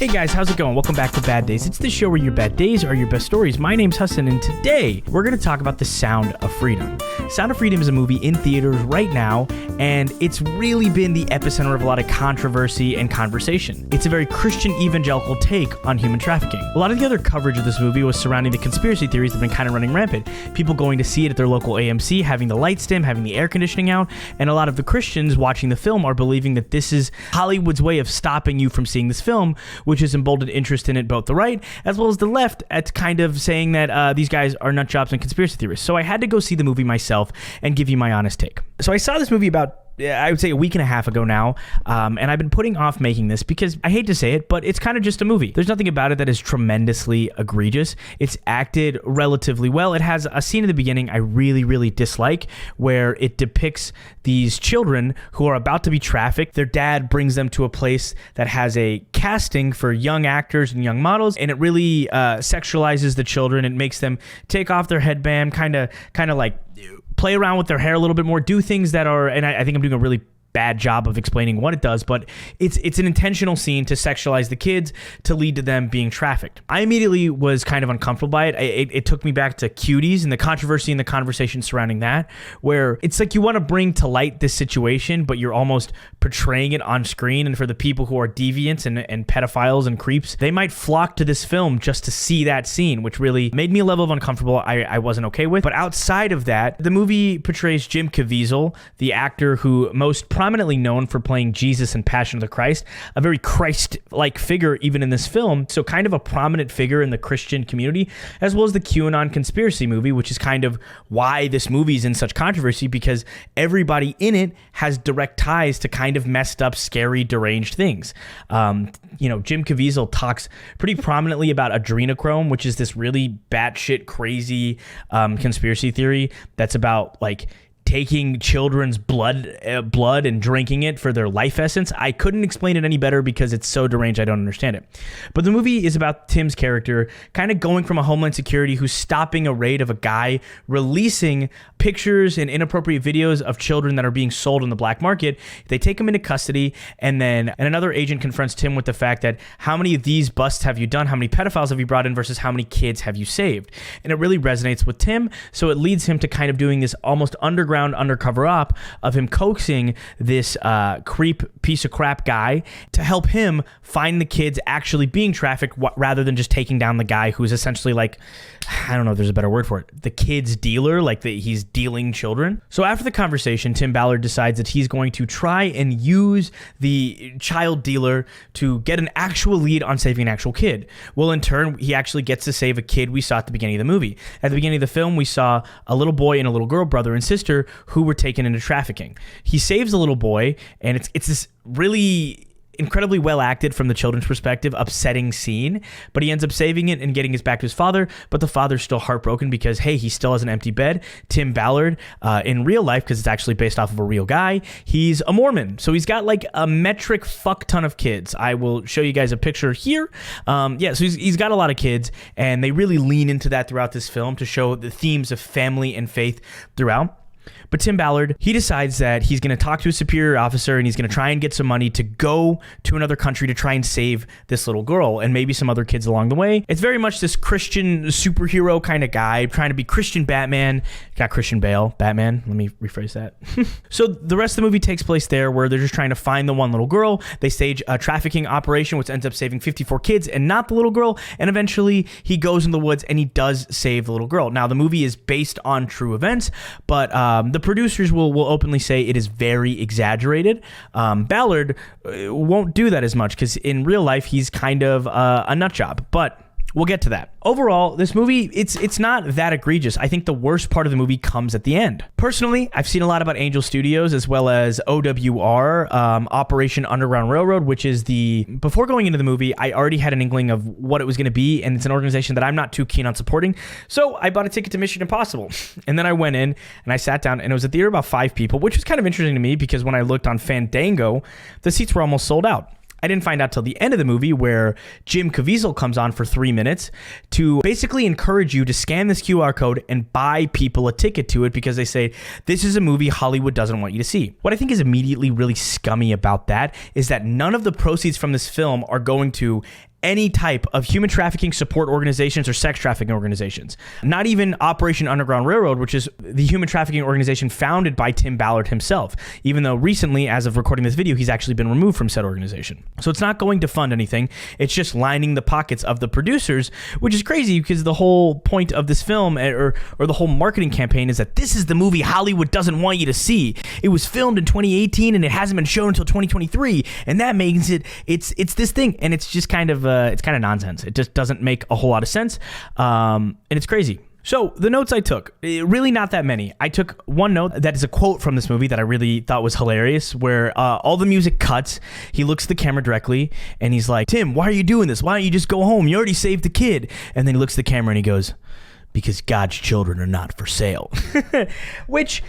Hey guys, how's it going? Welcome back to Bad Days. It's the show where your bad days are your best stories. My name's Hassan, and today we're going to talk about The Sound of Freedom. Sound of Freedom is a movie in theaters right now, and it's really been the epicenter of a lot of controversy and conversation. It's a very Christian evangelical take on human trafficking. A lot of the other coverage of this movie was surrounding the conspiracy theories that have been kind of running rampant. People going to see it at their local AMC, having the lights dim, having the air conditioning out, and a lot of the Christians watching the film are believing that this is Hollywood's way of stopping you from seeing this film, which has emboldened interest in it, both the right as well as the left, at kind of saying that these guys are nut jobs and conspiracy theorists. So I had to go see the movie myself and give you my honest take. So I saw this movie about, I would say, a week and a half ago now, and I've been putting off making this because I hate to say it, but it's kind of just a movie. There's nothing about it that is tremendously egregious. It's acted relatively well. It has a scene in the beginning I really dislike, where it depicts these children who are about to be trafficked. Their dad brings them to a place that has a casting for young actors and young models, and it really sexualizes the children. It makes them take off their headband, kind of like play around with their hair a little bit more, do things that are, and I think I'm doing a really bad job of explaining what it does, but it's an intentional scene to sexualize the kids to lead to them being trafficked. I immediately was kind of uncomfortable by it. It took me back to Cuties and the controversy and the conversation surrounding that, where it's like you want to bring to light this situation, but you're almost portraying it on screen. And for the people who are deviants and pedophiles and creeps, they might flock to this film just to see that scene, which really made me a level of uncomfortable I wasn't okay with. But outside of that, the movie portrays Jim Caviezel, the actor who most prominently known for playing Jesus in Passion of the Christ, a very Christ-like figure even in this film, so kind of a prominent figure in the Christian community, as well as the QAnon conspiracy movie, which is kind of why this movie is in such controversy, because everybody in it has direct ties to kind of messed up, scary, deranged things. Jim Caviezel talks pretty prominently about adrenochrome, which is this really batshit crazy conspiracy theory that's about like taking children's blood and drinking it for their life essence. I couldn't explain it any better because it's so deranged I don't understand it. But the movie is about Tim's character kind of going from a Homeland Security who's stopping a raid of a guy releasing pictures and inappropriate videos of children that are being sold on the black market. They take him into custody, and another agent confronts Tim with the fact that how many of these busts have you done? How many pedophiles have you brought in versus how many kids have you saved? And it really resonates with Tim, so it leads him to kind of doing this almost undercover op of him coaxing this creep piece of crap guy to help him find the kids actually being trafficked, rather than just taking down the guy who's essentially like, I don't know if there's a better word for it, the kids dealer, he's dealing children. So after the conversation, Tim Ballard decides that he's going to try and use the child dealer to get an actual lead on saving an actual kid. Well, in turn, he actually gets to save a kid we saw at the beginning of the movie. At the beginning of the film, we saw a little boy and a little girl, brother and sister, who were taken into trafficking. He saves the little boy, and it's this really incredibly well acted, from the children's perspective, upsetting scene, but he ends up saving it and getting his back to his father, but the father's still heartbroken because, hey, he still has an empty bed. Tim Ballard, in real life, because it's actually based off of a real guy, he's a Mormon, so he's got like a metric fuck ton of kids. I will show you guys a picture here. So he's got a lot of kids, and they really lean into that throughout this film to show the themes of family and faith throughout. But Tim Ballard, he decides that he's going to talk to a superior officer, and he's going to try and get some money to go to another country to try and save this little girl and maybe some other kids along the way. It's very much this Christian superhero kind of guy trying to be Christian Batman. Got Christian Bale, Batman. Let me rephrase that. So the rest of the movie takes place there, where they're just trying to find the one little girl. They stage a trafficking operation, which ends up saving 54 kids and not the little girl. And eventually he goes in the woods and he does save the little girl. Now, the movie is based on true events, but the producers will openly say it is very exaggerated. Ballard won't do that as much because in real life he's kind of a nut job, but we'll get to that. Overall, this movie, it's not that egregious. I think the worst part of the movie comes at the end. Personally, I've seen a lot about Angel Studios as well as OWR, Operation Underground Railroad, which is before going into the movie, I already had an inkling of what it was going to be, and it's an organization that I'm not too keen on supporting. So I bought a ticket to Mission Impossible. And then I went in and I sat down, and it was a theater about 5 people, which was kind of interesting to me because when I looked on Fandango, the seats were almost sold out. I didn't find out till the end of the movie, where Jim Caviezel comes on for 3 minutes to basically encourage you to scan this QR code and buy people a ticket to it, because they say this is a movie Hollywood doesn't want you to see. What I think is immediately really scummy about that is that none of the proceeds from this film are going to any type of human trafficking support organizations or sex trafficking organizations. Not even Operation Underground Railroad, which is the human trafficking organization founded by Tim Ballard himself, even though recently, as of recording this video, he's actually been removed from said organization. So it's not going to fund anything. It's just lining the pockets of the producers, which is crazy because the whole point of this film or the whole marketing campaign is that this is the movie Hollywood doesn't want you to see. It was filmed in 2018 and it hasn't been shown until 2023, and that makes it's this thing, and it's just kind of nonsense. It just doesn't make a whole lot of sense, and it's crazy. So the notes I took, really not that many. I took one note that is a quote from this movie that I really thought was hilarious, where all the music cuts. He looks at the camera directly and he's like, "Tim, why are you doing this? Why don't you just go home? You already saved the kid." And then he looks at the camera and he goes, "Because God's children are not for sale." Which,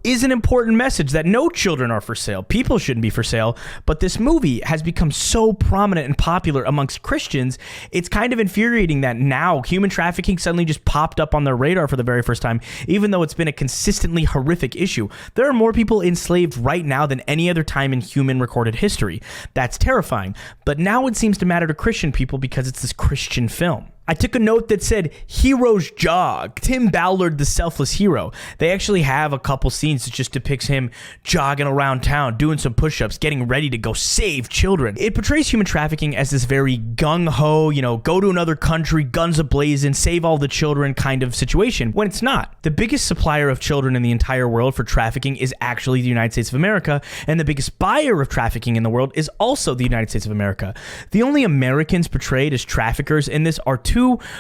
is an important message that no children are for sale. People shouldn't be for sale. But this movie has become so prominent and popular amongst Christians, it's kind of infuriating that now human trafficking suddenly just popped up on their radar for the very first time, even though it's been a consistently horrific issue. There are more people enslaved right now than any other time in human recorded history. That's terrifying. But now it seems to matter to Christian people because it's this Christian film. I took a note that said, "Heroes jog." Tim Ballard, the selfless hero. They actually have a couple scenes that just depicts him jogging around town, doing some push-ups, getting ready to go save children. It portrays human trafficking as this very gung-ho, go to another country, guns a-blazing, save all the children kind of situation, when it's not. The biggest supplier of children in the entire world for trafficking is actually the United States of America, and the biggest buyer of trafficking in the world is also the United States of America. The only Americans portrayed as traffickers in this are two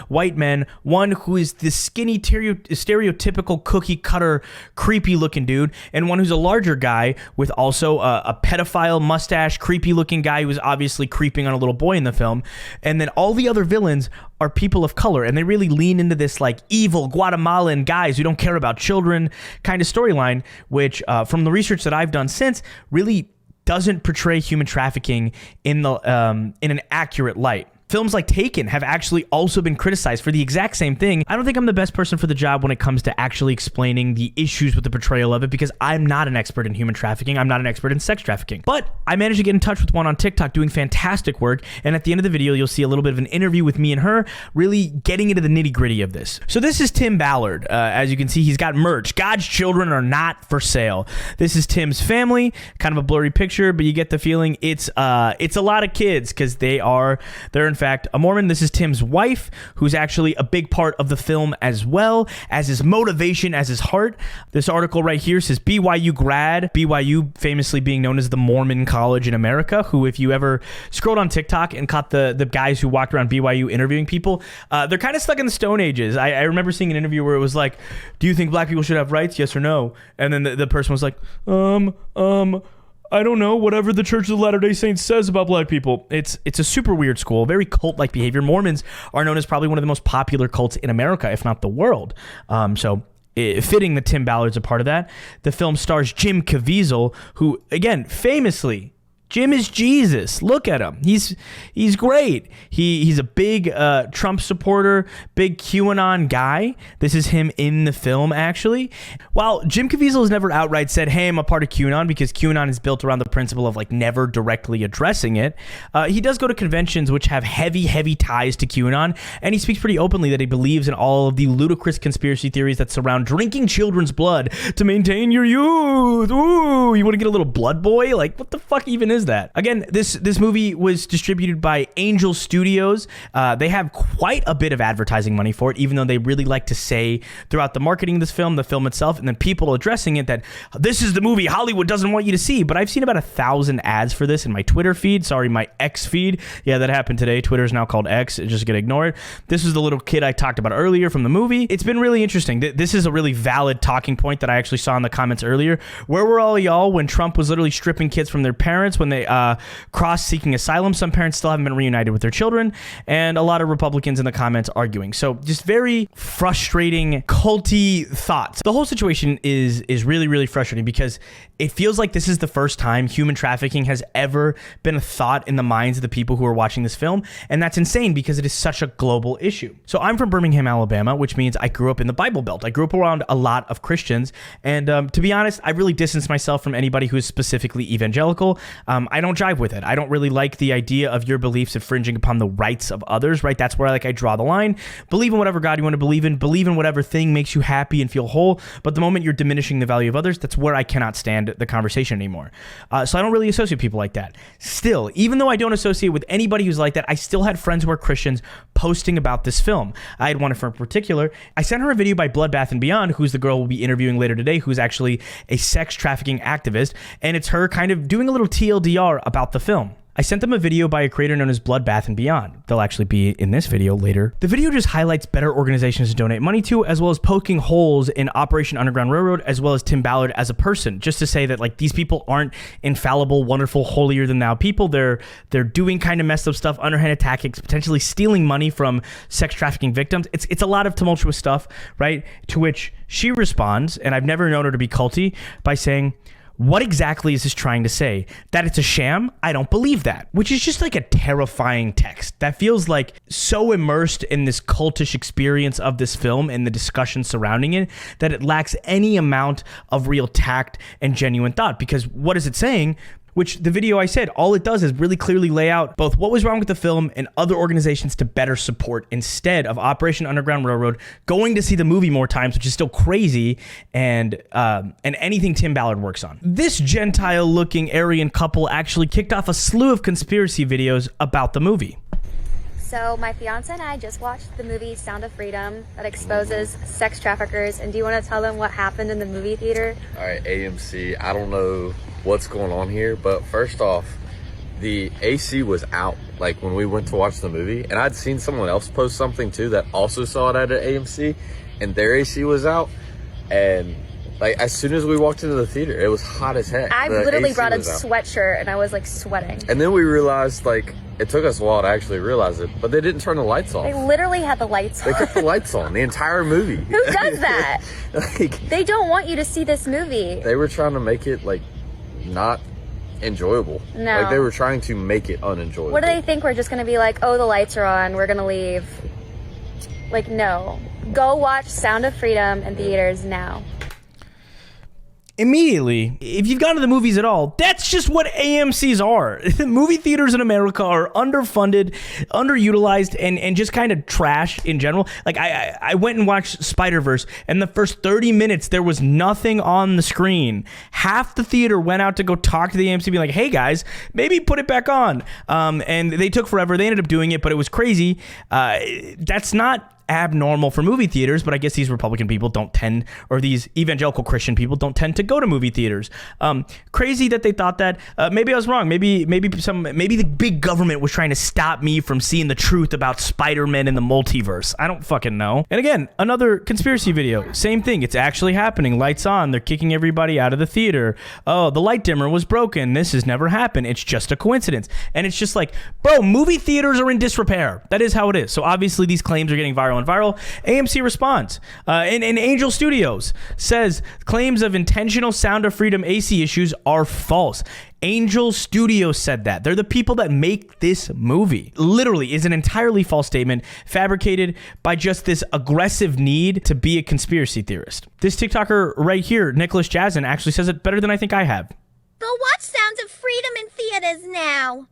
white men, one who is this skinny, stereotypical cookie cutter, creepy looking dude, and one who's a larger guy with also a pedophile mustache, creepy looking guy who was obviously creeping on a little boy in the film. And then all the other villains are people of color, and they really lean into this like evil Guatemalan guys who don't care about children kind of storyline, which from the research that I've done since really doesn't portray human trafficking in an accurate light. Films like Taken have actually also been criticized for the exact same thing. I don't think I'm the best person for the job when it comes to actually explaining the issues with the portrayal of it, because I'm not an expert in human trafficking. I'm not an expert in sex trafficking. But I managed to get in touch with one on TikTok doing fantastic work, and at the end of the video, you'll see a little bit of an interview with me and her, really getting into the nitty-gritty of this. So this is Tim Ballard. As you can see, he's got merch. God's children are not for sale. This is Tim's family. Kind of a blurry picture, but you get the feeling it's a lot of kids, because they're in fact a Mormon. This is Tim's wife, who's actually a big part of the film as well, as his motivation, as his heart. This article right here says BYU grad, BYU famously being known as the Mormon college in America, who, if you ever scrolled on TikTok and caught the guys who walked around BYU interviewing people, they're kind of stuck in the Stone Ages. I remember seeing an interview where it was like, "Do you think black people should have rights? Yes or no?" And then the person was like, "I don't know, whatever the Church of the Latter-day Saints says about black people." It's a super weird school, very cult-like behavior. Mormons are known as probably one of the most popular cults in America, if not the world. So fitting that Tim Ballard's a part of that. The film stars Jim Caviezel, who, again, famously, Jim is Jesus. Look at him. He's great. He's a big Trump supporter, big QAnon guy. This is him in the film, actually. While Jim Caviezel has never outright said, "Hey, I'm a part of QAnon," because QAnon is built around the principle of like never directly addressing it, he does go to conventions which have heavy ties to QAnon, and he speaks pretty openly that he believes in all of the ludicrous conspiracy theories that surround drinking children's blood to maintain your youth. Ooh, you want to get a little blood boy? Like, what the fuck even is that? Again, this movie was distributed by Angel Studios. They have quite a bit of advertising money for it, even though they really like to say throughout the marketing of this film, the film itself, and then people addressing it that this is the movie Hollywood doesn't want you to see. But I've seen about 1,000 ads for this in my Twitter feed. Sorry, my X feed. Yeah, that happened today. Twitter is now called X. Just gonna ignore it. This is the little kid I talked about earlier from the movie. It's been really interesting. This is a really valid talking point that I actually saw in the comments earlier. Where were all y'all when Trump was literally stripping kids from their parents when they crossed seeking asylum? Some parents still haven't been reunited with their children, and a lot of Republicans in the comments arguing. So just very frustrating, culty thoughts. The whole situation is really frustrating because it feels like this is the first time human trafficking has ever been a thought in the minds of the people who are watching this film, and that's insane because it is such a global issue. So I'm from Birmingham, Alabama, which means I grew up in the Bible Belt. I grew up around a lot of Christians, and to be honest, I really distanced myself from anybody who is specifically evangelical. I don't jive with it. I don't really like the idea of your beliefs infringing upon the rights of others, right? That's where I draw the line. Believe in whatever God you want to believe in whatever thing makes you happy and feel whole. But the moment you're diminishing the value of others, that's where I cannot stand the conversation anymore. So I don't really associate people like that. Still, even though I don't associate with anybody who's like that, I still had friends who are Christians posting about this film. I had one in particular. I sent her a video by BloodBathAndBeyond, who's the girl we'll be interviewing later today, who's actually a sex trafficking activist, and it's her kind of doing a little TLDR about the film. I sent them a video by a creator known as BloodBath&Beyond. They'll actually be in this video later. The video just highlights better organizations to donate money to, as well as poking holes in Operation Underground Railroad, as well as Tim Ballard as a person, just to say that like these people aren't infallible, wonderful, holier than thou people. They're doing kind of messed up stuff, underhanded tactics, potentially stealing money from sex trafficking victims. It's a lot of tumultuous stuff, right? To which she responds, and I've never known her to be culty, by saying, what exactly is this trying to say? That it's a sham? I don't believe that. Which is just like a terrifying text that feels like so immersed in this cultish experience of this film and the discussion surrounding it that it lacks any amount of real tact and genuine thought. Because what is it saying? Which the video I said, all it does is really clearly lay out both what was wrong with the film and other organizations to better support instead of Operation Underground Railroad, going to see the movie more times, which is still crazy, and anything Tim Ballard works on. This Gentile-looking Aryan couple actually kicked off a slew of conspiracy videos about the movie. So my fiance and I just watched the movie Sound of Freedom that exposes sex traffickers, and do you want to tell them what happened in the movie theater? All right, AMC, I don't know what's going on here, but first off, the AC was out like when we went to watch the movie, and I'd seen someone else post something too that also saw it at an AMC, and their AC was out, and like as soon as we walked into the theater, it was hot as heck. I literally brought a sweatshirt and I was like sweating. And then we realized, like, it took us a while to actually realize it, but they didn't turn the lights off. They literally had the lights on. They kept the lights on the entire movie. Who does that? Like, they don't want you to see this movie. They were trying to make it like not enjoyable. No. Like they were trying to make it unenjoyable. What do they think? We're just going to be like, oh, the lights are on, we're going to leave. Like, no. Go watch Sound of Freedom in theaters now. Immediately, if you've gone to the movies at all, that's just what AMCs are. Movie theaters in America are underfunded, underutilized, and just kind of trash in general. Like, I went and watched Spider-Verse, and the first 30 minutes, there was nothing on the screen. Half the theater went out to go talk to the AMC, being like, hey, guys, maybe put it back on. And they took forever. They ended up doing it, but it was crazy. That's not abnormal for movie theaters, but I guess these Republican people don't tend, or these evangelical Christian people don't tend to go to movie theaters. Crazy that they thought that. Maybe I was wrong. Maybe the big government was trying to stop me from seeing the truth about Spider-Man and the multiverse. I don't fucking know. And again, another conspiracy video. Same thing. It's actually happening. Lights on. They're kicking everybody out of the theater. Oh, the light dimmer was broken. This has never happened. It's just a coincidence. And it's just like, bro, movie theaters are in disrepair. That is how it is. So obviously these claims are getting viral. AMC responds, and Angel Studios says claims of intentional Sound of Freedom AC issues are false. Angel Studios said that. They're the people that make this movie. Literally is an entirely false statement fabricated by just this aggressive need to be a conspiracy theorist. This TikToker right here, Nicholas Jazin, actually says it better than I think I have. Go watch Sounds of Freedom in theaters now.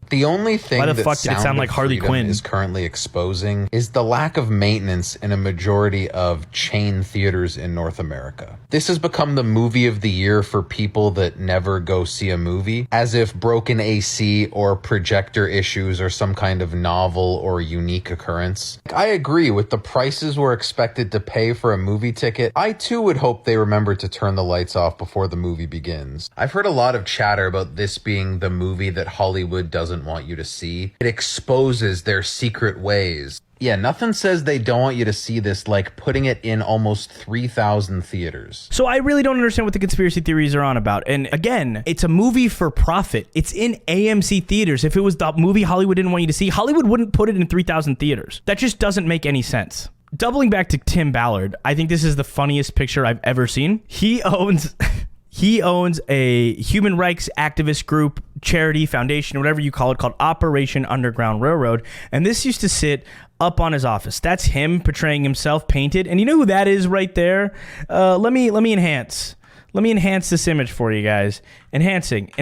The only thing Why the that fuck did it sound like Harley Quinn is currently exposing is the lack of maintenance in a majority of chain theaters in North America. This has become the movie of the year for people that never go see a movie, as if broken AC or projector issues are some kind of novel or unique occurrence. I agree with the prices we're expected to pay for a movie ticket. I too would hope they remember to turn the lights off before the movie begins. I've heard a lot of chatter about this being the movie that Hollywood doesn't want you to see. It exposes their secret ways. Yeah, nothing says they don't want you to see this like putting it in almost 3,000 theaters. So I really don't understand what the conspiracy theories are on about. And again, it's a movie for profit. It's in AMC theaters. If it was the movie Hollywood didn't want you to see, Hollywood wouldn't put it in 3,000 theaters. That just doesn't make any sense. Doubling back to Tim Ballard, I think this is the funniest picture I've ever seen. He owns a human rights activist group, charity, foundation, whatever you call it, called Operation Underground Railroad. And this used to sit up on his office. That's him portraying himself painted. And you know who that is right there? Let me enhance. Let me enhance this image for you guys. Enhancing.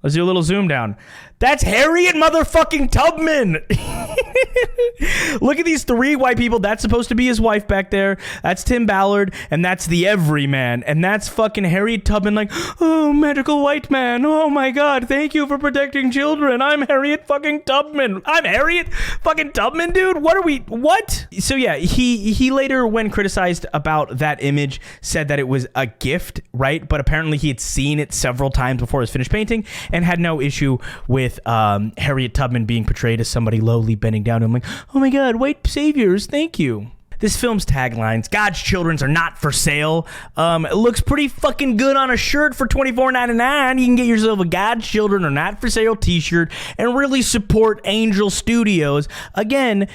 Let's do a little zoom down. That's Harriet motherfucking Tubman. Look at these three white people. That's supposed to be his wife back there. That's Tim Ballard, and that's the everyman. And that's fucking Harriet Tubman like, oh, magical white man. Oh my God, thank you for protecting children. I'm Harriet fucking Tubman. I'm Harriet fucking Tubman, dude. What? So yeah, he later, when criticized about that image, said that it was a gift, right? But apparently he had seen it several times before his finished painting and had no issue with Harriet Tubman being portrayed as somebody lowly bending down to him like, oh my God, white saviors, thank you. This film's taglines, God's children are not for sale. It looks pretty fucking good on a shirt for $24.99. You can get yourself a God's children are not for sale t-shirt and really support Angel Studios. Again,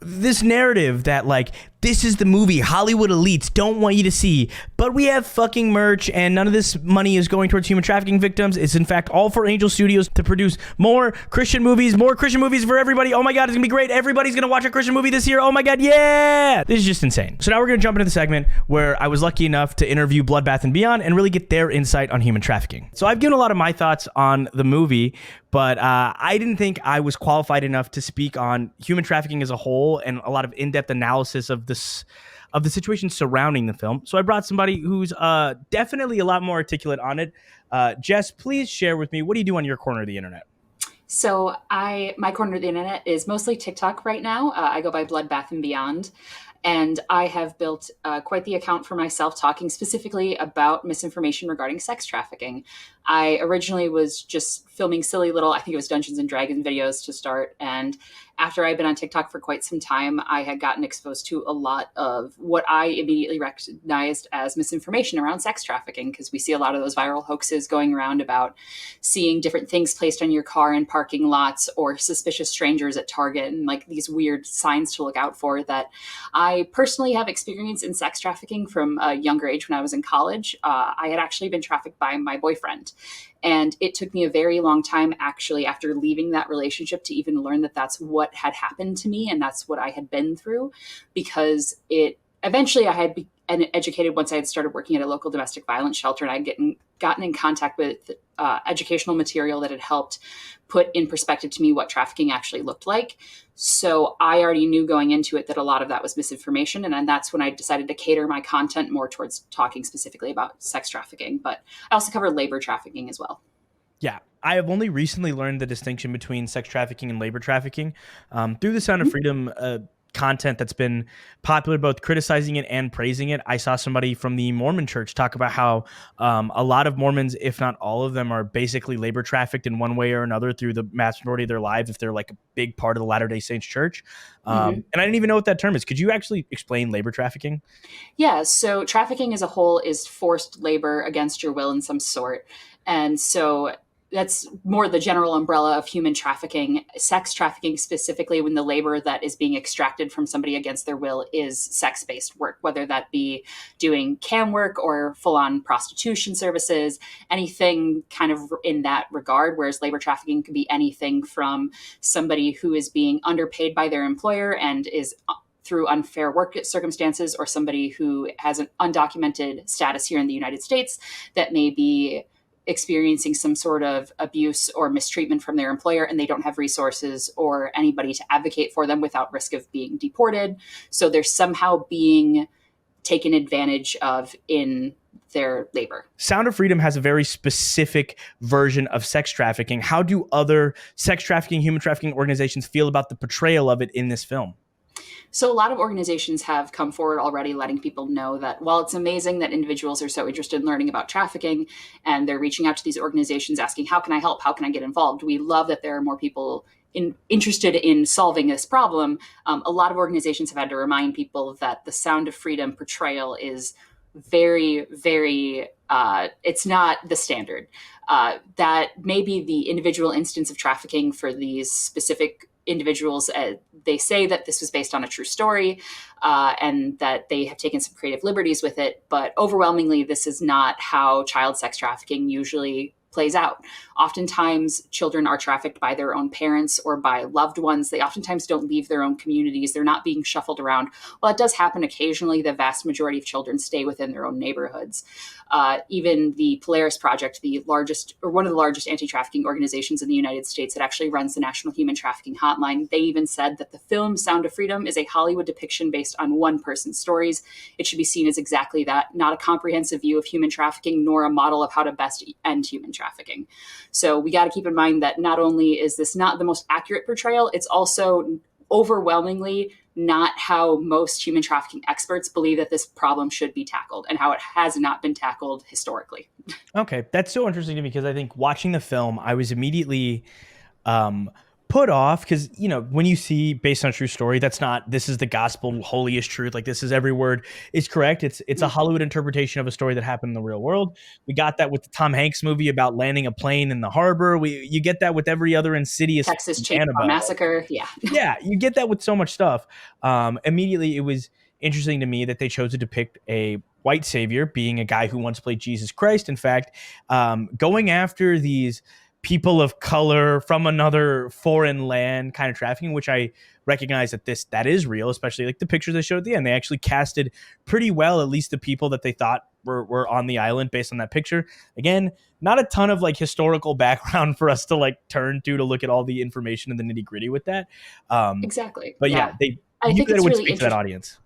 this narrative that like, this is the movie Hollywood elites don't want you to see, but we have fucking merch and none of this money is going towards human trafficking victims. It's in fact all for Angel Studios to produce more Christian movies for everybody. Oh my God, it's gonna be great. Everybody's gonna watch a Christian movie this year. Oh my God, yeah! This is just insane. So now we're gonna jump into the segment where I was lucky enough to interview Bloodbath and Beyond and really get their insight on human trafficking. So I've given a lot of my thoughts on the movie, but I didn't think I was qualified enough to speak on human trafficking as a whole and a lot of in-depth analysis of the situation surrounding the film. So I brought somebody who's definitely a lot more articulate on it. Jess, please share with me, what do you do on your corner of the internet? So my corner of the internet is mostly TikTok right now. I go by Bloodbath and Beyond. And I have built quite the account for myself talking specifically about misinformation regarding sex trafficking. I originally was just filming silly little, I think it was Dungeons and Dragons videos to start. And after I'd been on TikTok for quite some time, I had gotten exposed to a lot of what I immediately recognized as misinformation around sex trafficking, because we see a lot of those viral hoaxes going around about seeing different things placed on your car in parking lots or suspicious strangers at Target and like these weird signs to look out for that I personally have experience in sex trafficking from a younger age. When I was in college, I had actually been trafficked by my boyfriend. And it took me a very long time, actually, after leaving that relationship to even learn that that's what had happened to me and that's what I had been through, because eventually I had been educated once I had started working at a local domestic violence shelter, and I'd gotten in contact with educational material that had helped put in perspective to me what trafficking actually looked like. So I already knew going into it that a lot of that was misinformation. And then that's when I decided to cater my content more towards talking specifically about sex trafficking. But I also cover labor trafficking as well. Yeah, I have only recently learned the distinction between sex trafficking and labor trafficking through the Sound of Freedom content that's been popular, both criticizing it and praising it. I saw somebody from the Mormon church talk about how a lot of Mormons, if not all of them, are basically labor trafficked in one way or another through the mass majority of their lives if they're like a big part of the Latter-day Saints church. And I didn't even know what that term is. Could you actually explain labor trafficking? Yeah, so trafficking as a whole is forced labor against your will in some sort. And so that's more the general umbrella of human trafficking. Sex trafficking specifically, when the labor that is being extracted from somebody against their will is sex-based work, whether that be doing cam work or full-on prostitution services, anything kind of in that regard, whereas labor trafficking could be anything from somebody who is being underpaid by their employer and is through unfair work circumstances, or somebody who has an undocumented status here in the United States that may be experiencing some sort of abuse or mistreatment from their employer, and they don't have resources or anybody to advocate for them without risk of being deported. So they're somehow being taken advantage of in their labor. Sound of Freedom has a very specific version of sex trafficking. How do other sex trafficking, human trafficking organizations feel about the portrayal of it in this film? So a lot of organizations have come forward already letting people know that while it's amazing that individuals are so interested in learning about trafficking and they're reaching out to these organizations asking, how can I help? How can I get involved? We love that there are more people interested in solving this problem. A lot of organizations have had to remind people that the Sound of Freedom portrayal is very, very, it's not the standard. That may be the individual instance of trafficking for these specific individuals. They say that this was based on a true story and that they have taken some creative liberties with it. But overwhelmingly, this is not how child sex trafficking usually plays out. Oftentimes, children are trafficked by their own parents or by loved ones. They oftentimes don't leave their own communities. They're not being shuffled around. While it does happen occasionally, the vast majority of children stay within their own neighborhoods. Even the Polaris Project, the largest or one of the largest anti-trafficking organizations in the United States that actually runs the National Human Trafficking Hotline, they even said that the film Sound of Freedom is a Hollywood depiction based on one person's stories. It should be seen as exactly that, not a comprehensive view of human trafficking, nor a model of how to best end human trafficking. So we got to keep in mind that not only is this not the most accurate portrayal, it's also overwhelmingly not how most human trafficking experts believe that this problem should be tackled and how it has not been tackled historically. Okay, that's so interesting to me because I think watching the film, I was immediately put off because, you know, when you see based on a true story, that's not, this is the gospel holiest truth. Like, this is every word is correct. It's a Hollywood interpretation of a story that happened in the real world. We got that with the Tom Hanks movie about landing a plane in the harbor. You get that with every other Insidious, Texas Chainsaw Massacre. Yeah. Yeah, you get that with so much stuff. Immediately, it was interesting to me that they chose to depict a white savior being a guy who once played Jesus Christ. In fact, going after these people of color from another foreign land kind of trafficking, which I recognize that is real, especially like the pictures they showed at the end. They actually casted pretty well, at least the people that they thought were on the island based on that picture. Again, not a ton of like historical background for us to like turn to look at all the information and the nitty gritty with that. Exactly. But yeah, I think it would really speak to that audience.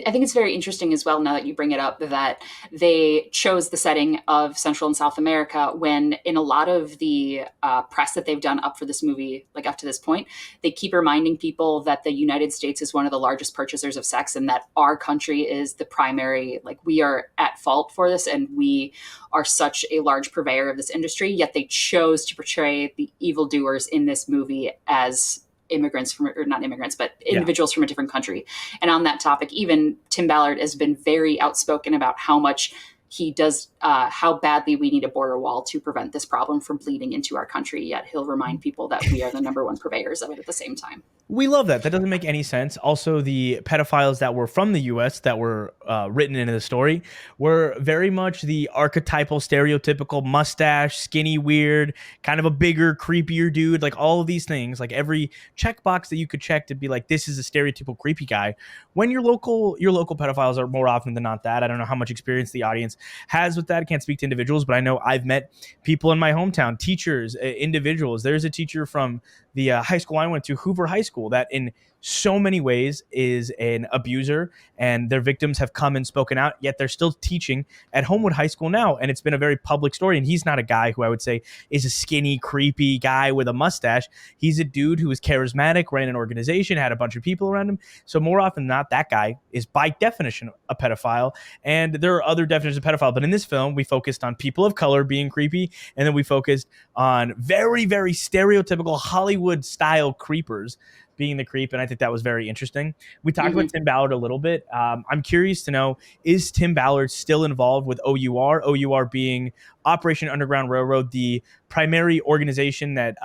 I think it's very interesting as well, now that you bring it up, that they chose the setting of Central and South America when in a lot of the press that they've done up for this movie, like up to this point, they keep reminding people that the United States is one of the largest purchasers of sex and that our country is the primary, like we are at fault for this and we are such a large purveyor of this industry, yet they chose to portray the evildoers in this movie as immigrants from, or not immigrants, but individuals from a different country. And on that topic, even Tim Ballard has been very outspoken about how much he does, how badly we need a border wall to prevent this problem from bleeding into our country. Yet he'll remind people that we are the number one purveyors of it at the same time. We love that. That doesn't make any sense. Also, the pedophiles that were from the U.S. that were written into the story were very much the archetypal, stereotypical mustache, skinny, weird, kind of a bigger, creepier dude. Like all of these things, like every checkbox that you could check to be like, this is a stereotypical creepy guy. When your local pedophiles are more often than not that. I don't know how much experience the audience has with that. I can't speak to individuals, but I know I've met people in my hometown, teachers, individuals. There's a teacher from the high school I went to, Hoover High School, that in so many ways is an abuser, and their victims have come and spoken out, yet they're still teaching at Homewood High School now. And it's been a very public story. And he's not a guy who I would say is a skinny, creepy guy with a mustache. He's a dude who is charismatic, ran an organization, had a bunch of people around him. So more often than not, that guy is by definition a pedophile. And there are other definitions of pedophile. But in this film, we focused on people of color being creepy. And then we focused on very, very stereotypical Hollywood style creepers being the creep. And I think that was very interesting. We talked about Tim Ballard a little bit. I'm curious to know, is Tim Ballard still involved with OUR? OUR being Operation Underground Railroad, the primary organization that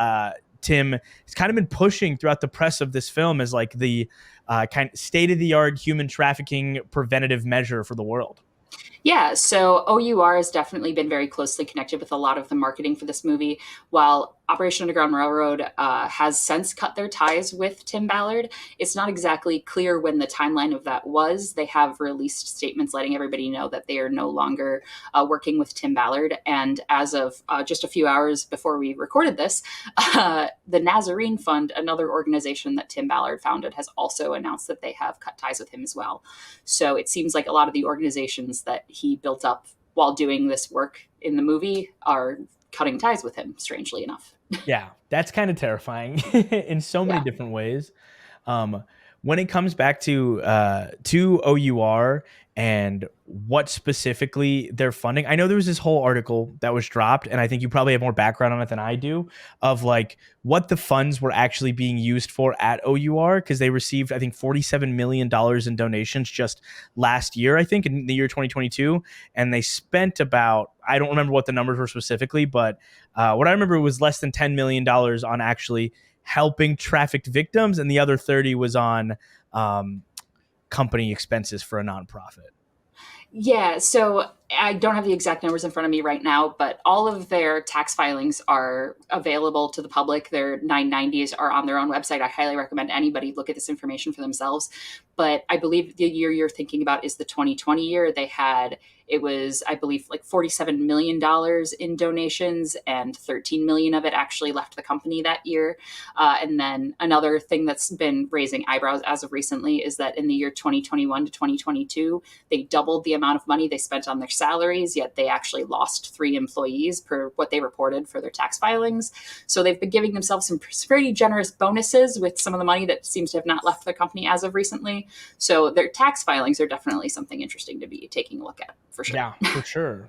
Tim has kind of been pushing throughout the press of this film as like the kind of state-of-the-art human trafficking preventative measure for the world. Yeah, so OUR has definitely been very closely connected with a lot of the marketing for this movie, while Operation Underground Railroad has since cut their ties with Tim Ballard. It's not exactly clear when the timeline of that was. They have released statements letting everybody know that they are no longer working with Tim Ballard. And as of just a few hours before we recorded this, the Nazarene Fund, another organization that Tim Ballard founded, has also announced that they have cut ties with him as well. So it seems like a lot of the organizations that he built up while doing this work in the movie are cutting ties with him, strangely enough. Yeah, that's kind of terrifying in so many different ways. When it comes back to OUR and what specifically they're funding, I know there was this whole article that was dropped, and I think you probably have more background on it than I do, of like what the funds were actually being used for at OUR, because they received, I think, $47 million in donations just last year, I think, in the year 2022, and they spent about, I don't remember what the numbers were specifically, but what I remember was less than $10 million on actually helping trafficked victims, and the other 30 was on company expenses for a nonprofit. Yeah, so I don't have the exact numbers in front of me right now, but all of their tax filings are available to the public. Their 990s are on their own website. I highly recommend anybody look at this information for themselves. But I believe the year you're thinking about is the 2020 year. It was, I believe, like $47 million in donations, and 13 million of it actually left the company that year. And then another thing that's been raising eyebrows as of recently is that in the year 2021 to 2022, they doubled the amount of money they spent on their salaries, yet they actually lost 3 employees per what they reported for their tax filings. So they've been giving themselves some pretty generous bonuses with some of the money that seems to have not left the company as of recently. So their tax filings are definitely something interesting to be taking a look at, for sure. Yeah, for sure.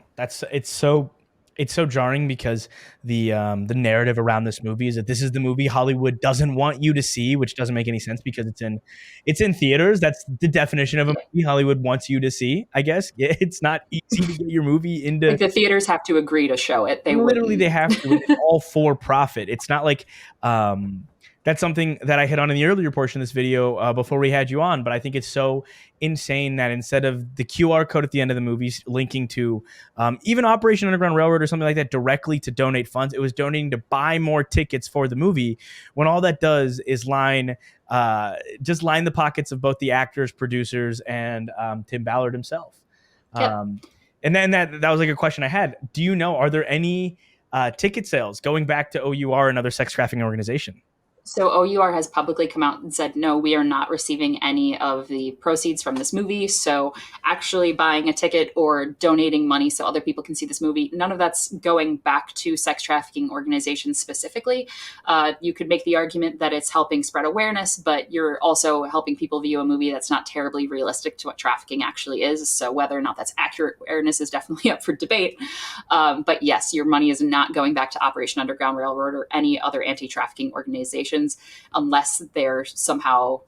It's so jarring because the narrative around this movie is that this is the movie Hollywood doesn't want you to see, which doesn't make any sense because it's in theaters. That's the definition of a movie Hollywood wants you to see, I guess. It's not easy to get your movie into. Like the theaters have to agree to show it. They Literally, wouldn't. they have to. It's all for profit. It's not like that's something that I hit on in the earlier portion of this video before we had you on. But I think it's so insane that instead of the QR code at the end of the movie linking to even Operation Underground Railroad or something like that directly to donate funds, it was donating to buy more tickets for the movie. When all that does is line the pockets of both the actors, producers, and Tim Ballard himself. Yep. And then that was like a question I had. Do you know, are there any ticket sales going back to OUR, another sex trafficking organization? So OUR has publicly come out and said, no, we are not receiving any of the proceeds from this movie. So actually buying a ticket or donating money so other people can see this movie, none of that's going back to sex trafficking organizations specifically. You could make the argument that it's helping spread awareness, but you're also helping people view a movie that's not terribly realistic to what trafficking actually is. So whether or not that's accurate awareness is definitely up for debate. But yes, your money is not going back to Operation Underground Railroad or any other anti-trafficking organization, unless they're somehow,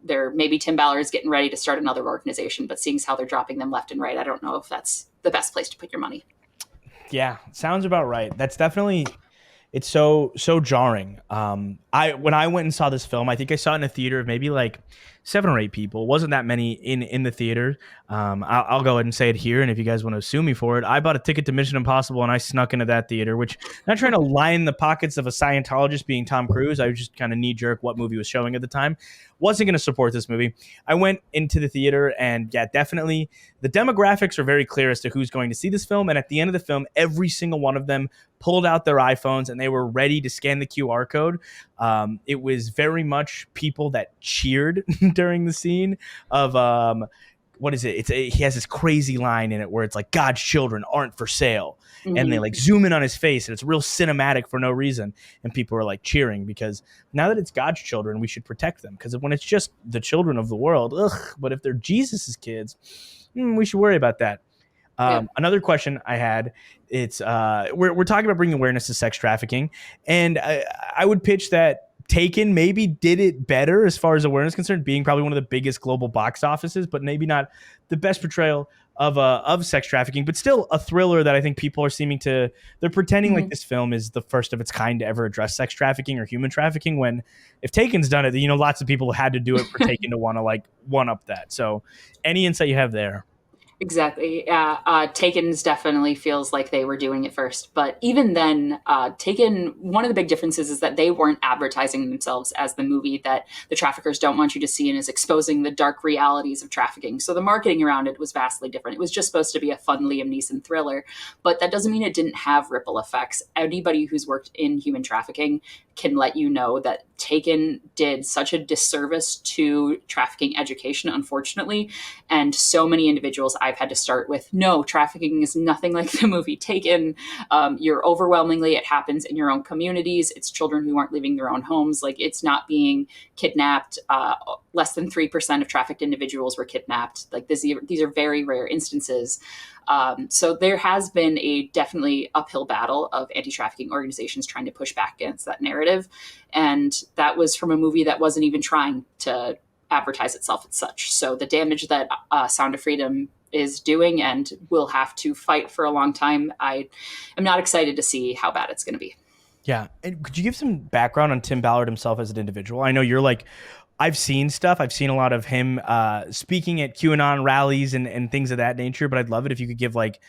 they're maybe Tim Ballard is getting ready to start another organization, but seeing as how they're dropping them left and right, I don't know if that's the best place to put your money. Yeah, sounds about right. That's definitely, it's so jarring. When I went and saw this film, I think I saw it in a theater of maybe like 7 or 8 people. Wasn't that many in the theater. I'll go ahead and say it here, and if you guys want to sue me for it, I bought a ticket to Mission Impossible and I snuck into that theater, which not trying to line the pockets of a Scientologist being Tom Cruise. I was just kind of knee jerk what movie was showing at the time. Wasn't going to support this movie. I went into the theater, and yeah, definitely the demographics are very clear as to who's going to see this film. And at the end of the film, every single one of them pulled out their iPhones and they were ready to scan the QR code. It was very much people that cheered during the scene of what is it? He has this crazy line in it where it's like, God's children aren't for sale. Mm-hmm. And they like zoom in on his face and it's real cinematic for no reason. And people are like cheering because now that it's God's children, we should protect them. Because when it's just the children of the world, but if they're Jesus's kids, we should worry about that. Another question I had, it's we're talking about bringing awareness to sex trafficking. And I would pitch that Taken maybe did it better as far as awareness is concerned, being probably one of the biggest global box offices, but maybe not the best portrayal of sex trafficking, but still a thriller that I think people are they're pretending like this film is the first of its kind to ever address sex trafficking or human trafficking, when if Taken's done it, lots of people had to do it for Taken to want to like one up that. So any insight you have there? Exactly. Taken's definitely feels like they were doing it first. But even then, Taken, one of the big differences is that they weren't advertising themselves as the movie that the traffickers don't want you to see and is exposing the dark realities of trafficking. So the marketing around it was vastly different. It was just supposed to be a fun Liam Neeson thriller, but that doesn't mean it didn't have ripple effects. Anybody who's worked in human trafficking can let you know that Taken did such a disservice to trafficking education, unfortunately. And so many individuals I've had to start with, no, trafficking is nothing like the movie Taken. You're overwhelmingly, it happens in your own communities. It's children who aren't leaving their own homes. Like, it's not being kidnapped. Less than 3% of trafficked individuals were kidnapped. Like, these are very rare instances. So there has been a definitely uphill battle of anti-trafficking organizations trying to push back against that narrative. And that was from a movie that wasn't even trying to advertise itself as such. So the damage that Sound of Freedom is doing and will have to fight for a long time, I am not excited to see how bad it's going to be. Yeah. And could you give some background on Tim Ballard himself as an individual? I know you're like I've seen stuff. I've seen a lot of him speaking at QAnon rallies and things of that nature. But I'd love it if you could give like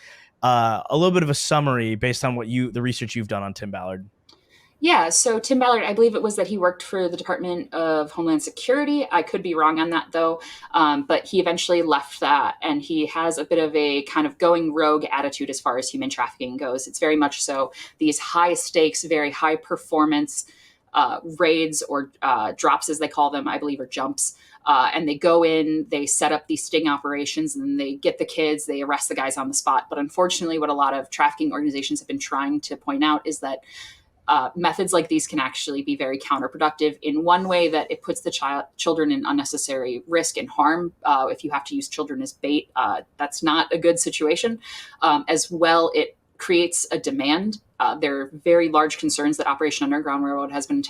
a little bit of a summary based on the research you've done on Tim Ballard. Yeah, so Tim Ballard, I believe it was that he worked for the Department of Homeland Security. I could be wrong on that, though. But he eventually left that, and he has a bit of a kind of going rogue attitude as far as human trafficking goes. It's very much so these high stakes, very high performance raids or drops, as they call them, I believe, or jumps. And they go in, they set up these sting operations, and then they get the kids, they arrest the guys on the spot. But unfortunately, what a lot of trafficking organizations have been trying to point out is that methods like these can actually be very counterproductive in one way, that it puts the children in unnecessary risk and harm. If you have to use children as bait, that's not a good situation. As well, it creates a demand. There are very large concerns that Operation Underground Railroad has been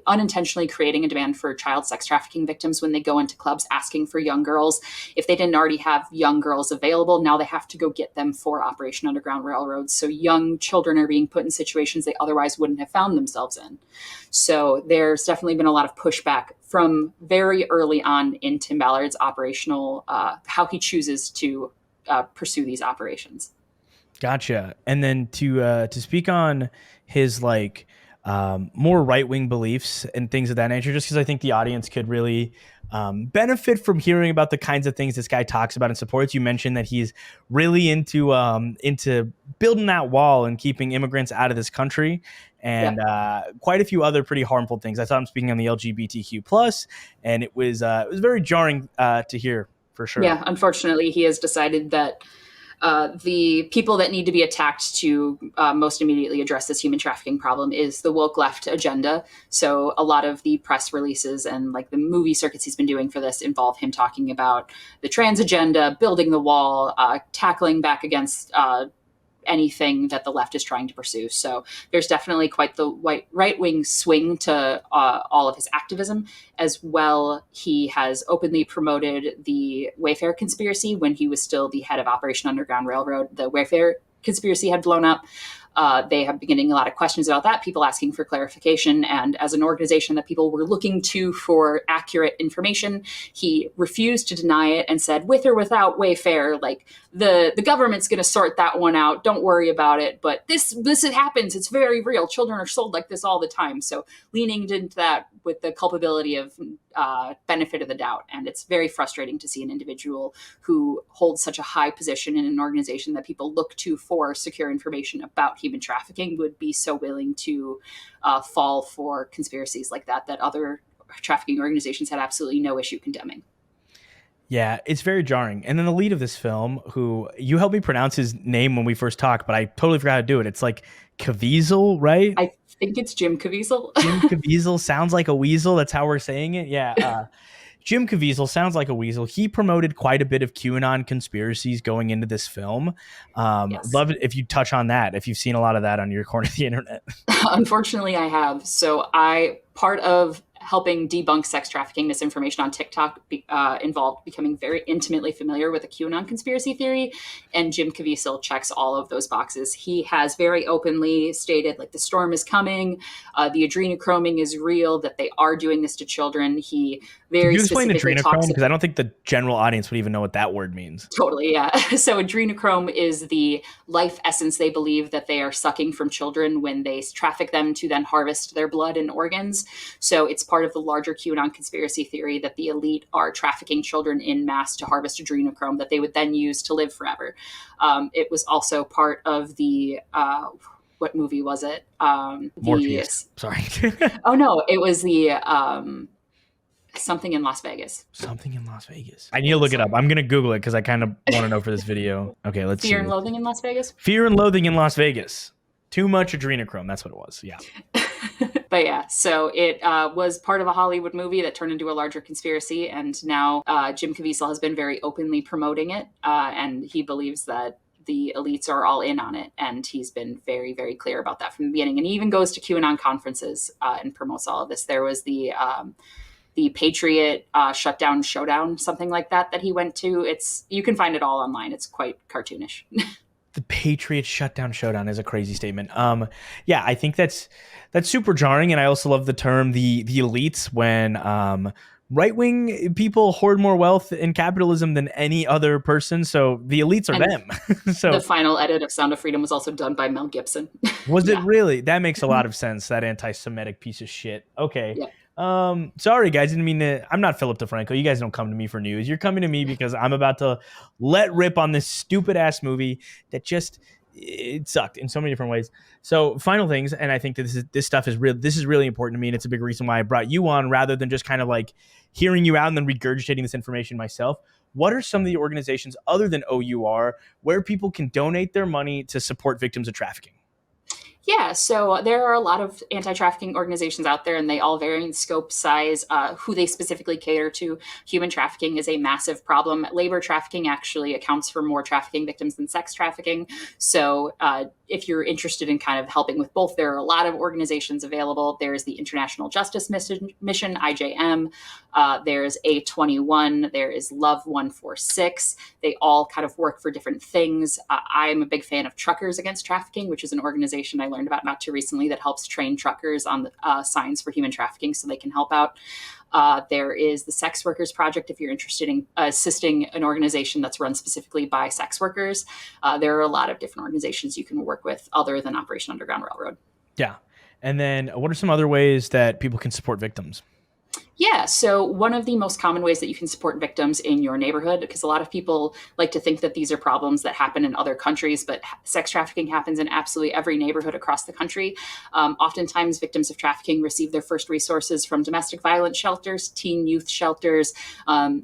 unintentionally creating a demand for child sex trafficking victims when they go into clubs asking for young girls. If they didn't already have young girls available, now they have to go get them for Operation Underground Railroad. So young children are being put in situations they otherwise wouldn't have found themselves in. So there's definitely been a lot of pushback from very early on in Tim Ballard's operational, how he chooses to pursue these operations. Gotcha. And then to speak on his like more right wing beliefs and things of that nature, just because I think the audience could really benefit from hearing about the kinds of things this guy talks about and supports. You mentioned that he's really into building that wall and keeping immigrants out of this country, and quite a few other pretty harmful things. I saw him speaking on the LGBTQ plus, and it was very jarring to hear for sure. Yeah, unfortunately, he has decided that the people that need to be attacked to most immediately address this human trafficking problem is the woke left agenda. So a lot of the press releases and like the movie circuits he's been doing for this involve him talking about the trans agenda, building the wall, tackling back against anything that the left is trying to pursue. So there's definitely quite the right-wing swing to all of his activism. As well, he has openly promoted the Wayfair conspiracy when he was still the head of Operation Underground Railroad. The Wayfair conspiracy had blown up. They have been getting a lot of questions about that, people asking for clarification. And as an organization that people were looking to for accurate information, he refused to deny it and said, with or without Wayfair, like the government's going to sort that one out. Don't worry about it. But this happens. It's very real. Children are sold like this all the time. So leaning into that with the culpability of benefit of the doubt. And it's very frustrating to see an individual who holds such a high position in an organization that people look to for secure information about human trafficking would be so willing to fall for conspiracies like that other trafficking organizations had absolutely no issue condemning. Yeah, it's very jarring. And then the lead of this film, who you helped me pronounce his name when we first talked, but I totally forgot how to do it. It's like Caviezel, right? I think it's Jim Caviezel. Jim Caviezel sounds like a weasel. That's how we're saying it. Yeah. Jim Caviezel sounds like a weasel. He promoted quite a bit of QAnon conspiracies going into this film. Yes. Love it if you touch on that, if you've seen a lot of that on your corner of the internet. Unfortunately, I have. So part of helping debunk sex trafficking misinformation on TikTok involved becoming very intimately familiar with the QAnon conspiracy theory, and Jim Caviezel checks all of those boxes. He has very openly stated, like, the storm is coming, the adrenochroming is real, that they are doing this to children. He very Can you explain specifically adrenochrome? talks Because I don't think the general audience would even know what that word means. Totally, yeah. So adrenochrome is the life essence they believe that they are sucking from children when they traffic them to then harvest their blood and organs. So it's part of the larger QAnon conspiracy theory that the elite are trafficking children in mass to harvest adrenochrome that they would then use to live forever. It was also part of the... what movie was it? Morpheus. Sorry. Oh, no, it was the... Something in Las Vegas. Something in Las Vegas. I need to look it up. I'm going to Google it because I kind of want to know for this video. Okay, let's see. Fear and Loathing in Las Vegas? Fear and Loathing in Las Vegas. Too much adrenochrome. That's what it was. Yeah. But yeah, so it was part of a Hollywood movie that turned into a larger conspiracy. And now Jim Caviezel has been very openly promoting it. And he believes that the elites are all in on it. And he's been very, very clear about that from the beginning. And he even goes to QAnon conferences and promotes all of this. There was the Patriot Shutdown Showdown, something like that he went to. You can find it all online. It's quite cartoonish. The Patriot Shutdown Showdown is a crazy statement. Yeah, I think that's super jarring, and I also love the term the elites right-wing people hoard more wealth in capitalism than any other person, so the elites are them. So the final edit of Sound of Freedom was also done by Mel Gibson. was it really? That makes a lot of sense, that anti-Semitic piece of shit. Okay. Yeah. Sorry guys, didn't mean to. I'm not Philip DeFranco. You guys don't come to me for news. You're coming to me because I'm about to let rip on this stupid ass movie that just, it sucked in so many different ways. So final things, and I think that this stuff is real. This is really important to me, and it's a big reason why I brought you on rather than just kind of like hearing you out and then regurgitating this information myself. What are some of the organizations other than OUR where people can donate their money to support victims of trafficking? Yeah, so there are a lot of anti-trafficking organizations out there, and they all vary in scope, size, who they specifically cater to. Human trafficking is a massive problem. Labor trafficking actually accounts for more trafficking victims than sex trafficking. So if you're interested in kind of helping with both, there are a lot of organizations available. There's the International Justice Mission, IJM. There's A21. There is Love 146. They all kind of work for different things. I'm a big fan of Truckers Against Trafficking, which is an organization I learned about not too recently that helps train truckers on the signs for human trafficking so they can help out. There is the Sex Workers Project if you're interested in assisting an organization that's run specifically by sex workers. There are a lot of different organizations you can work with other than Operation Underground Railroad. Yeah. And then what are some other ways that people can support victims? Yeah, so one of the most common ways that you can support victims in your neighborhood, because a lot of people like to think that these are problems that happen in other countries, but sex trafficking happens in absolutely every neighborhood across the country. Oftentimes, victims of trafficking receive their first resources from domestic violence shelters, teen youth shelters,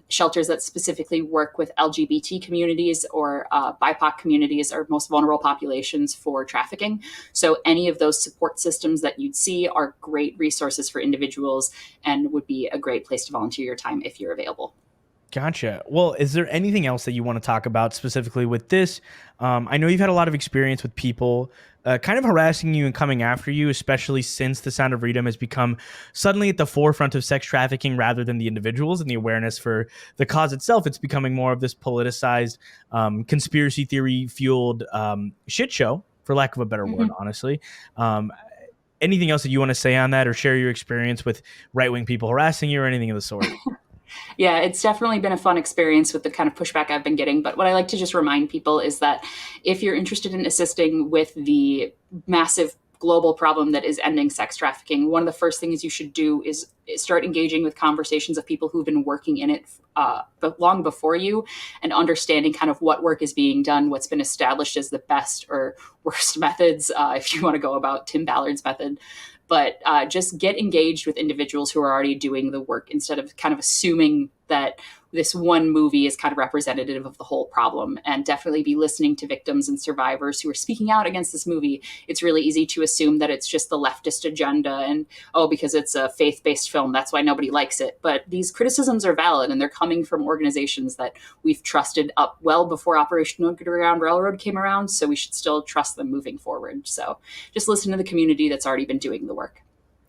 shelters that specifically work with LGBT communities or BIPOC communities or most vulnerable populations for trafficking. So any of those support systems that you'd see are great resources for individuals and would be a great place to volunteer your time if you're available. Gotcha. Well, is there anything else that you want to talk about specifically with this? I know you've had a lot of experience with people kind of harassing you and coming after you, especially since the Sound of Freedom has become suddenly at the forefront of sex trafficking rather than the individuals and the awareness for the cause itself. It's becoming more of this politicized, conspiracy theory fueled shit show, for lack of a better word, honestly. Anything else that you want to say on that or share your experience with right-wing people harassing you or anything of the sort? Yeah, it's definitely been a fun experience with the kind of pushback I've been getting. But what I like to just remind people is that if you're interested in assisting with the massive global problem that is ending sex trafficking, one of the first things you should do is start engaging with conversations of people who've been working in it but long before you and understanding kind of what work is being done, what's been established as the best or worst methods, if you want to go about Tim Ballard's method. But just get engaged with individuals who are already doing the work instead of kind of assuming that this one movie is kind of representative of the whole problem, and definitely be listening to victims and survivors who are speaking out against this movie. It's really easy to assume that it's just the leftist agenda and, oh, because it's a faith-based film, that's why nobody likes it. But these criticisms are valid, and they're coming from organizations that we've trusted up well before Operation Underground Railroad came around, so we should still trust them moving forward. So just listen to the community that's already been doing the work.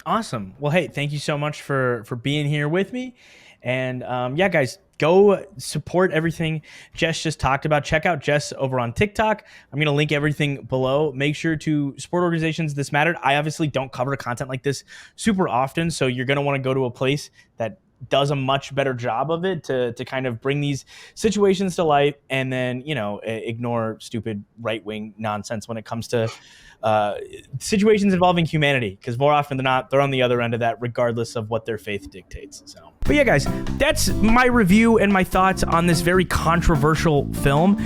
Awesome. Well, hey, thank you so much for being here with me. And yeah, guys, go support everything Jess just talked about. Check out Jess over on TikTok. I'm going to link everything below. Make sure to support organizations this mattered. I obviously don't cover content like this super often, so you're going to want to go to a place that does a much better job of it to kind of bring these situations to light, and then, you know, ignore stupid right-wing nonsense when it comes to situations involving humanity, because more often than not, they're on the other end of that regardless of what their faith dictates. So, but yeah, guys, that's my review and my thoughts on this very controversial film.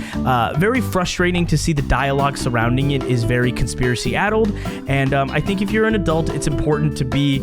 Very frustrating to see the dialogue surrounding it is very conspiracy addled, and I think if you're an adult, it's important to be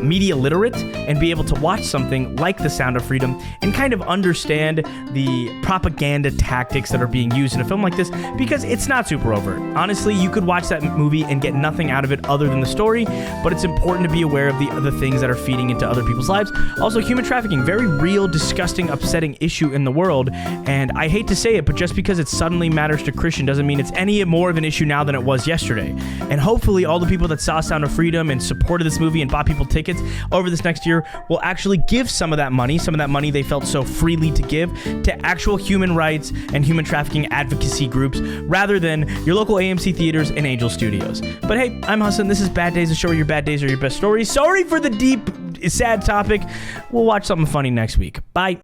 media literate and be able to watch something like The Sound of Freedom and kind of understand the propaganda tactics that are being used in a film like this, because it's not super overt. Honestly, you could watch that movie and get nothing out of it other than the story, but it's important to be aware of the other things that are feeding into other people's lives. Also, human trafficking, very real, disgusting, upsetting issue in the world, and I hate to say it, but just because it suddenly matters to Christian doesn't mean it's any more of an issue now than it was yesterday. And hopefully all the people that saw Sound of Freedom and supported this movie and bought people tickets over this next year will actually give some of that money they felt so freely to give, to actual human rights and human trafficking advocacy groups rather than your local AMC theaters and Angel Studios. But hey, I'm Hassan. This is Bad Days, the show where your bad days are your best stories. Sorry for the deep sad topic. We'll watch something funny next week. Bye.